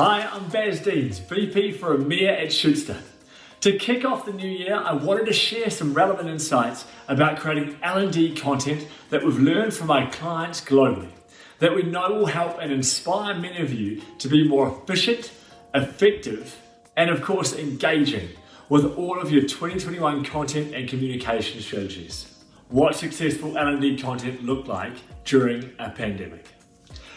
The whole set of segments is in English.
Hi, I'm Bazz Deans, VP for EMEA at Shootsta. To kick off the new year, I wanted to share some relevant insights about creating L&D content that we've learned from our clients globally, that we know will help and inspire many of you to be more efficient, effective, and of course engaging with all of your 2021 content and communication strategies. What successful L&D content looked like during a pandemic.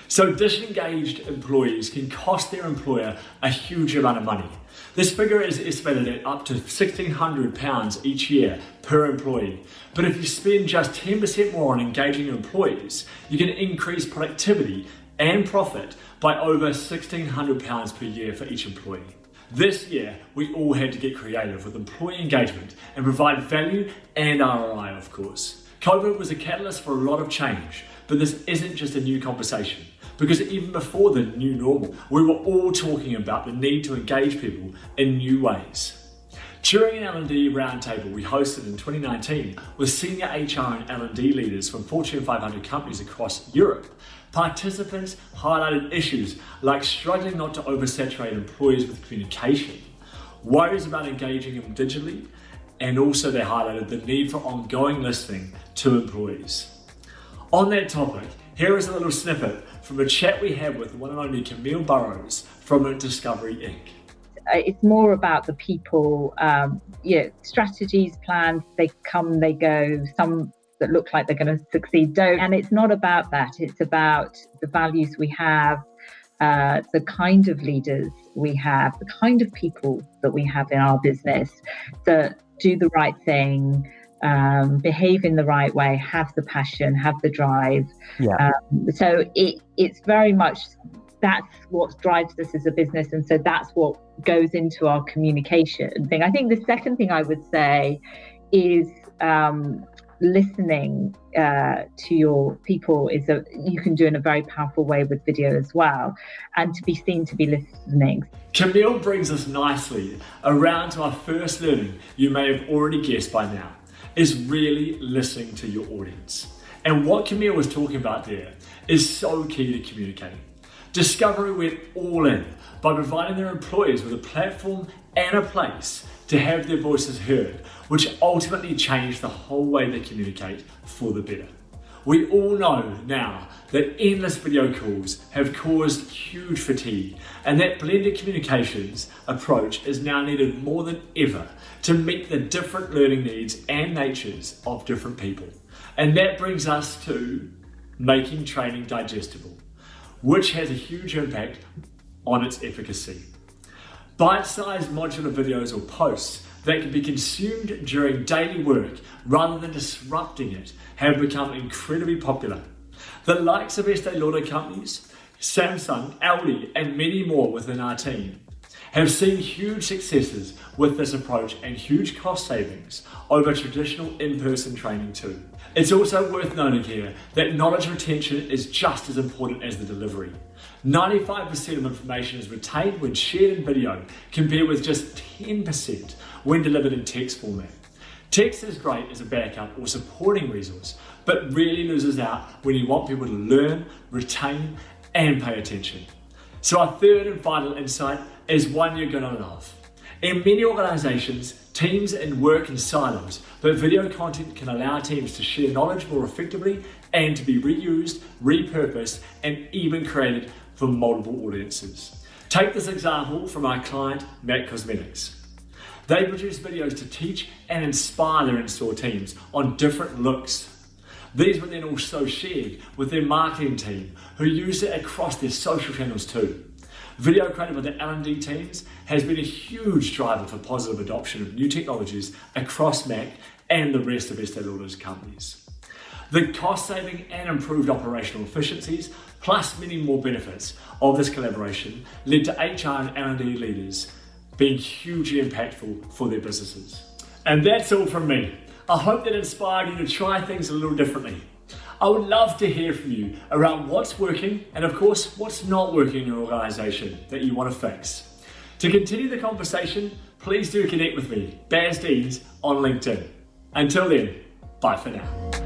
So disengaged employees can cost their employer a huge amount of money. This figure is estimated at up to £1,600 each year per employee. But if you spend just 10% more on engaging employees, you can increase productivity and profit by over £1,600 per year for each employee. This year, we all had to get creative with employee engagement and provide value and ROI, of course. COVID was a catalyst for a lot of change, but this isn't just a new conversation. Because even before the new normal, we were all talking about the need to engage people in new ways. During an L&D roundtable we hosted in 2019 with senior HR and L&D leaders from Fortune 500 companies across Europe, participants highlighted issues like struggling not to oversaturate employees with communication, worries about engaging them digitally, and also they highlighted the need for ongoing listening to employees. On that topic, here is a little snippet from a chat we had with the one and only Camille Burrows from Discovery Inc. It's more about the people, strategies, plans, they come, they go, some that look like they're going to succeed don't. And it's not about that. It's about the values we have, the kind of leaders we have, the kind of people that we have in our business that do the right thing, behave in the right way, have the passion, have the drive. So it's very much, that's what drives us as a business. And so that's what goes into our communication thing. I think the second thing I would say is listening to your people you can do in a very powerful way with video as well, and to be seen to be listening. Camille brings us nicely around to our first learning you may have already guessed by now, is really listening to your audience. And what Camille was talking about there is so key to communicating. Discovery went all in by providing their employees with a platform and a place to have their voices heard, which ultimately changed the whole way they communicate for the better. We all know now that endless video calls have caused huge fatigue, and that blended communications approach is now needed more than ever to meet the different learning needs and natures of different people. And that brings us to making training digestible, which has a huge impact on its efficacy. Bite-sized modular videos or posts that can be consumed during daily work rather than disrupting it have become incredibly popular. The likes of Estee Lauder companies, Samsung, Audi, and many more within our team have seen huge successes with this approach and huge cost savings over traditional in-person training too. It's also worth noting here that knowledge retention is just as important as the delivery. 95% of information is retained when shared in video, compared with just 10% when delivered in text format. Text is great as a backup or supporting resource, but really loses out when you want people to learn, retain, and pay attention. So our third and final insight is one you're gonna love. In many organizations, teams work in silos, but video content can allow teams to share knowledge more effectively and to be reused, repurposed, and even created for multiple audiences. Take this example from our client, MAC Cosmetics. They produce videos to teach and inspire their in-store teams on different looks. These were then also shared with their marketing team, who use it across their social channels too. Video created by the L&D teams has been a huge driver for positive adoption of new technologies across MAC and the rest of Estee Lauder's companies. The cost saving and improved operational efficiencies, plus many more benefits of this collaboration, led to HR and L&D leaders being hugely impactful for their businesses. And that's all from me. I hope that inspired you to try things a little differently. I would love to hear from you around what's working and of course what's not working in your organization that you want to fix. To continue the conversation, please do connect with me, Bazz Deans, on LinkedIn. Until then, bye for now.